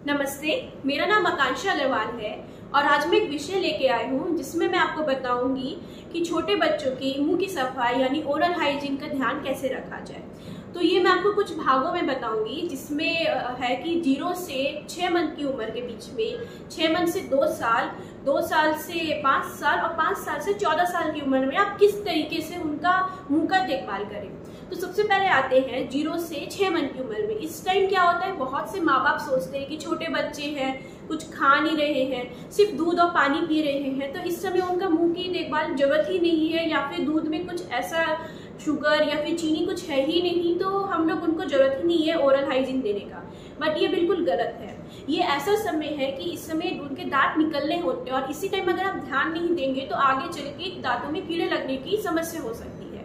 नमस्ते, मेरा नाम आकांक्षा अग्रवाल है और आज मैं एक विषय लेके आई हूँ जिसमें मैं आपको बताऊंगी कि छोटे बच्चों की मुंह की सफाई यानी ओरल हाइजीन का ध्यान कैसे रखा जाए। तो ये मैं आपको कुछ भागों में बताऊंगी, जिसमें है कि 0 से 6 मंथ की उम्र के बीच में, 6 मंथ से 2 साल, 2 साल से 5 साल और 5 साल से 14 साल की उम्र में आप किस तरीके से उनका मुंह का देखभाल करें। तो सबसे पहले आते हैं 0 से 6 मंथ की उम्र में। इस टाइम क्या होता है, बहुत से माँ बाप सोचते हैं कि छोटे बच्चे हैं, कुछ खा नहीं रहे हैं, सिर्फ दूध और पानी पी रहे हैं, तो इस समय उनका मुंह की देखभाल जरूरत ही नहीं है, या फिर दूध में कुछ ऐसा शुगर या फिर चीनी कुछ है ही नहीं, तो हम लोग उनको जरूरत ही नहीं है ओरल हाइजीन देने का। बट ये बिल्कुल गलत है। ये ऐसा समय है कि इस समय उनके दांत निकलने होते हैं और इसी टाइम अगर आप ध्यान नहीं देंगे तो आगे चल के दांतों में कीड़े लगने की समस्या हो सकती है।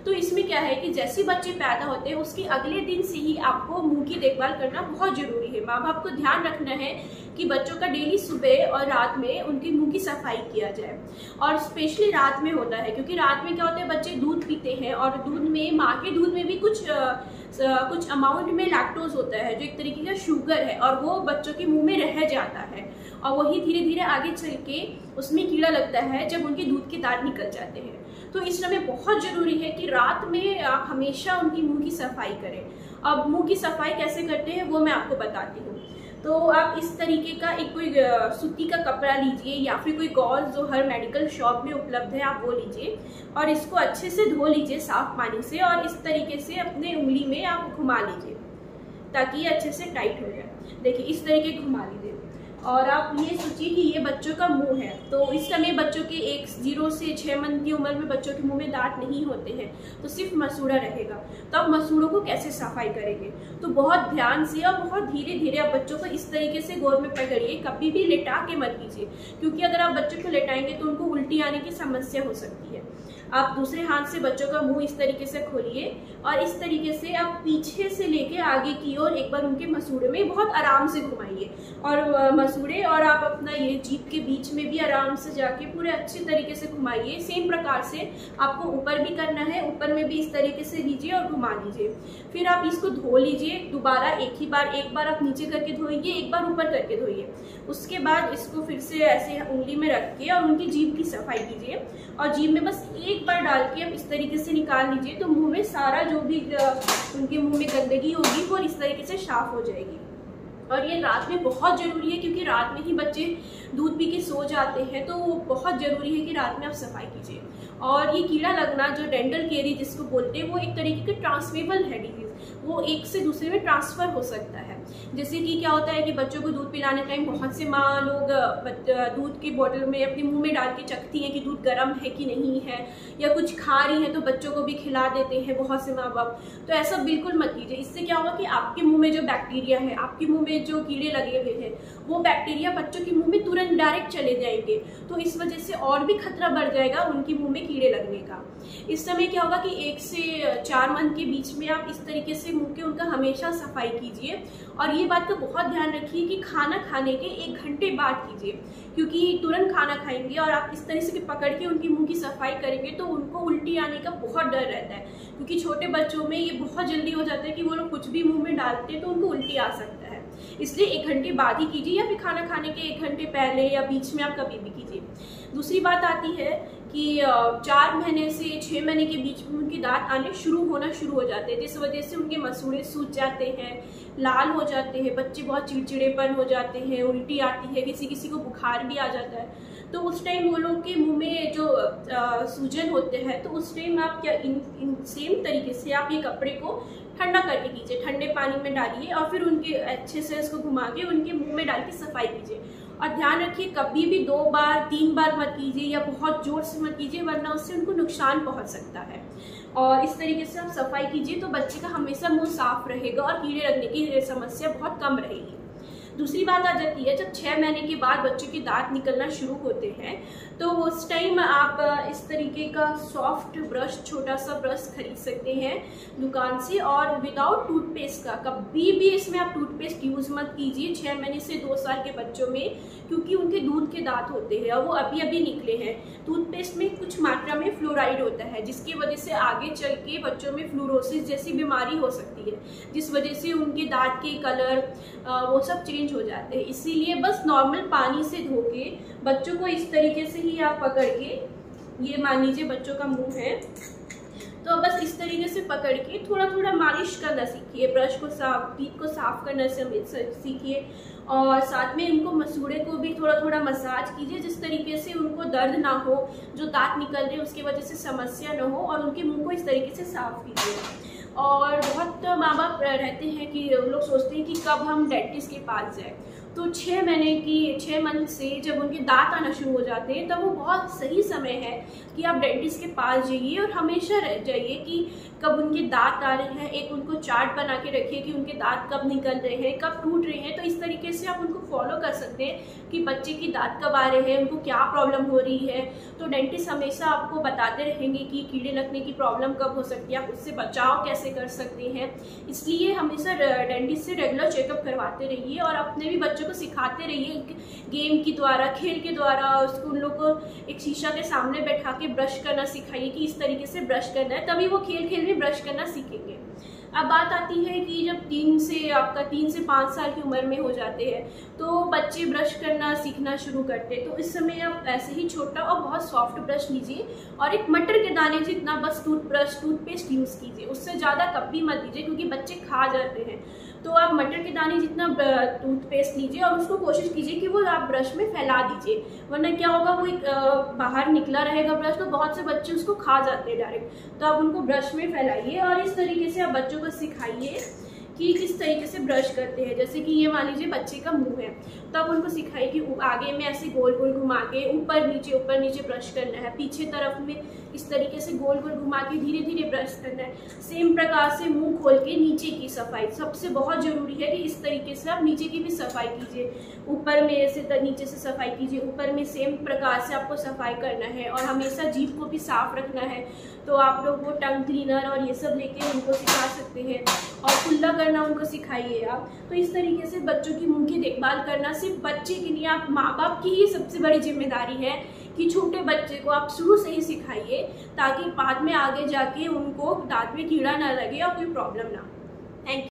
तो इसमें क्या है कि जैसे बच्चे पैदा होते हैं उसके अगले दिन से ही आपको मुंह की देखभाल करना बहुत जरूरी है। माँ बाप को ध्यान रखना है कि बच्चों का डेली सुबह और रात में उनके मुंह की सफाई किया जाए, और स्पेशली रात में होता है, क्योंकि रात में क्या होता है, बच्चे दूध पीते हैं और दूध में, माँ के दूध में भी कुछ अमाउंट में लैक्टोज होता है जो एक तरीके का शुगर है, और वो बच्चों के मुंह में रह जाता है और वही धीरे धीरे आगे चल के उसमें कीड़ा लगता है जब उनके दूध के दांत निकल जाते हैं। तो इस समय बहुत जरूरी है कि रात में आप हमेशा उनकी मुंह की सफाई करें। अब मुंह की सफाई कैसे करते हैं वो मैं आपको बताती हूँ। तो आप इस तरीके का एक कोई सूती का कपड़ा लीजिए या फिर कोई गॉज जो हर मेडिकल शॉप में उपलब्ध है आप वो लीजिए और इसको अच्छे से धो लीजिए साफ पानी से, और इस तरीके से अपने उंगली में आप घुमा लीजिए ताकि ये अच्छे से टाइट हो जाए। देखिए इस तरीके घुमा लीजिए और आप ये सोचिए कि ये बच्चों का मुंह है। तो इस समय बच्चों के 0 से 6 मंथ की उम्र में बच्चों के मुंह में दांत नहीं होते हैं, तो सिर्फ मसूड़ा रहेगा। तो आप मसूड़ों को कैसे सफाई करेंगे, तो बहुत ध्यान से और बहुत धीरे धीरे आप बच्चों को इस तरीके से गोद में पकड़िए, कभी भी लेटा के मत कीजिए, क्योंकि अगर आप बच्चों को लेटाएंगे तो उनको उल्टी आने की समस्या हो सकती है। आप दूसरे हाथ से बच्चों का मुंह इस तरीके से खोलिए और इस तरीके से आप पीछे से लेके आगे की ओर एक बार उनके मसूड़े में बहुत आराम से घुमाइए, और मसूड़े और आप अपना ये जीभ के बीच में भी आराम से जाके पूरे अच्छे तरीके से घुमाइए। सेम प्रकार से आपको ऊपर भी करना है, ऊपर में भी इस तरीके से लीजिए और घुमा लीजिए। फिर आप इसको धो लीजिए दोबारा, एक बार आप नीचे करके धोइए, एक बार ऊपर करके धोइए। उसके बाद इसको फिर से ऐसे उंगली में रख के और उनकी जीभ की सफाई कीजिए, और जीभ में बस एक बार डाल के अब इस तरीके से निकाल लीजिए, तो मुंह में सारा जो भी उनके मुंह में गंदगी होगी वो इस तरीके से साफ हो जाएगी। और ये रात में बहुत जरूरी है, क्योंकि रात में ही बच्चे दूध पी के सो जाते हैं, तो बहुत जरूरी है कि रात में आप सफाई कीजिए। और ये कीड़ा लगना जो डेंटल कैरी जिसको बोलते हैं, वो एक तरीके का ट्रांसमिबल है डिजीज, वो एक से दूसरे में ट्रांसफर हो सकता है। जैसे कि क्या होता है कि बच्चों को दूध पिलाने टाइम बहुत से माँ लोग दूध की बोतल में अपने मुंह में डाल के चखती हैं कि दूध गर्म है कि नहीं है, या कुछ खा रही है तो बच्चों को भी खिला देते हैं बहुत से माँ बाप। तो ऐसा बिल्कुल मत कीजिए। इससे क्या होगा कि आपके मुंह में जो बैक्टीरिया है, आपके मुंह में जो कीड़े लगे हुए हैं, वो बैक्टीरिया बच्चों के मुंह में तुरंत डायरेक्ट चले जाएंगे, तो इस वजह से और भी खतरा बढ़ जाएगा उनके मुंह में कीड़े लगने का। इस समय क्या होगा कि 1 से 4 मंथ के बीच में आप इस तरीके से मुंह के उनका हमेशा सफाई कीजिए, और ये बात का बहुत ध्यान रखिए कि खाना खाने के 1 घंटे बाद कीजिए, क्योंकि तुरंत खाना खाएंगे और आप इस तरह से पकड़ के उनकी मुंह की सफाई करेंगे तो उनको उल्टी आने का बहुत डर रहता है, क्योंकि छोटे बच्चों में ये बहुत जल्दी हो जाता है कि वो लोग कुछ भी मुंह में डालते हैं तो उनको उल्टी आ सकता है। इसलिए 1 घंटे बाद ही कीजिए, या फिर खाना खाने के 1 घंटे पहले या बीच में आप कभी भी कीजिए। दूसरी बात आती है कि 4 महीने से 6 महीने के बीच में उनके दांत आने होना शुरू हो जाते हैं, जिस वजह से उनके मसूड़े सूज जाते हैं, लाल हो जाते हैं, बच्चे बहुत चिड़चिड़ेपन हो जाते हैं, उल्टी आती है, किसी किसी को बुखार भी आ जाता है। तो उस टाइम वो लोग के मुंह में जो सूजन होते हैं, तो उस टाइम आप क्या इन सेम तरीके से आप ये कपड़े को ठंडा करके कीजिए, ठंडे पानी में डालिए और फिर उनके अच्छे से इसको घुमा के उनके मुंह में डाल के सफाई कीजिए। और ध्यान रखिए कभी भी 2 बार 3 बार मत कीजिए, या बहुत जोर से मत कीजिए, वरना उससे उनको नुकसान पहुंच सकता है। और इस तरीके से आप सफाई कीजिए तो बच्चे का हमेशा मुंह साफ रहेगा और कीड़े लगने की समस्या बहुत कम रहेगी। दूसरी बात आ जाती है, जब 6 महीने के बाद बच्चों के दांत निकलना शुरू होते हैं, तो उस टाइम आप इस तरीके का सॉफ्ट ब्रश, छोटा सा ब्रश खरीद सकते हैं दुकान से, और विदाउट टूथपेस्ट का कभी भी इसमें आप टूथपेस्ट यूज मत कीजिए 6 महीने से 2 साल के बच्चों में, क्योंकि उनके दूध के दांत होते हैं और वो अभी अभी निकले हैं। टूथपेस्ट में कुछ मात्रा में फ्लोराइड होता है, जिसकी वजह से आगे चल के बच्चों में फ्लोरोसिस जैसी बीमारी हो सकती है। है, जिस वजह से उनके दांत के कलर वो सब चेंज हो जाते हैं। इसीलिए बस नॉर्मल पानी से धो के बच्चों को इस तरीके से ही आप पकड़ के, ये मान लीजिए बच्चों का मुंह है, तो बस इस तरीके से पकड़ के थोड़ा थोड़ा मालिश करना सीखिए, ब्रश को साफ, टीथ को साफ करना सीखिए, और साथ में उनको मसूड़े को भी थोड़ा थोड़ा मसाज कीजिए, जिस तरीके से उनको दर्द ना हो, जो दांत निकल रहे हैं उसकी वजह से समस्या ना हो, और उनके मुंह को इस तरीके से साफ कीजिए। और बहुत माँ बाप रहते हैं कि लोग सोचते हैं कि कब हम डेंटिस्ट के पास जाए, तो 6 मंथ से जब उनके दांत आना शुरू हो जाते हैं तब वो बहुत सही समय है कि आप डेंटिस्ट के पास जाइए, और हमेशा रह जाइए कि कब उनके दांत आ रहे हैं, एक उनको चार्ट बना के रखिए कि उनके दांत कब निकल रहे हैं, कब टूट रहे हैं। तो इस तरीके से आप उनको फॉलो कर सकते हैं कि बच्चे की दांत कब आ रहे हैं, उनको क्या प्रॉब्लम हो रही है। तो डेंटिस्ट हमेशा आपको बताते रहेंगे कि कीड़े लगने की प्रॉब्लम कब हो सकती है, आप उससे बचाव कैसे कर सकते हैं। इसलिए हमेशा डेंटिस्ट से रेगुलर चेकअप करवाते रहिए, और अपने भी बच्चों को सिखाते रहिए गेम के द्वारा, खेल के द्वारा। उसको उन लोग को एक शीशा के सामने बैठा के ब्रश करना सिखाइए कि इस तरीके से ब्रश करना है, तभी वो खेल खेल में ब्रश करना सीखेंगे। अब बात आती है कि जब 3 से 5 साल की उम्र में हो जाते हैं तो बच्चे ब्रश करना सीखना शुरू करते हैं। तो इस समय आप ऐसे ही छोटा और बहुत सॉफ्ट ब्रश लीजिए, और एक मटर के दाने जितना बस टूथपेस्ट यूज़ कीजिए, उससे ज़्यादा कभी मत लीजिए क्योंकि बच्चे खा जाते हैं। तो आप मटर के दाने जितना टूथपेस्ट लीजिए और उसको कोशिश कीजिए कि वो आप ब्रश में फैला दीजिए, वरना क्या होगा, वो एक बाहर निकला रहेगा ब्रश, तो बहुत से बच्चे उसको खा जाते हैं डायरेक्ट। तो आप उनको ब्रश में फैलाइए, और इस तरीके से आप बच्चों को सिखाइए कि किस तरीके से ब्रश करते हैं। जैसे कि ये मान लीजिए बच्चे का मुंह है, तो आप उनको सिखाइए कि आगे में ऐसे गोल गोल घुमा के ऊपर नीचे ब्रश करना है, पीछे तरफ में इस तरीके से गोल गोल घुमा के धीरे धीरे ब्रश करना है। सेम प्रकार से मुंह खोल के नीचे की सफाई सबसे बहुत जरूरी है कि इस तरीके से आप नीचे की भी सफाई कीजिए, ऊपर में ऐसे नीचे से सफाई कीजिए, ऊपर में सेम प्रकार से आपको सफाई करना है। और हमेशा जीभ को भी साफ रखना है, तो आप लोग वो टंग क्लीनर और ये सब लेके उनको सिखा सकते हैं, और कुल्ला करना उनको सिखाइए आप। तो इस तरीके से बच्चों की मुंह की देखभाल करना सिर्फ बच्चे के लिए, आप माँ बाप की ही सबसे बड़ी जिम्मेदारी है कि छोटे बच्चे को आप शुरू से ही सिखाइए, ताकि बाद में आगे जाके उनको दांत में कीड़ा ना लगे और कोई प्रॉब्लम ना हो। Thank you.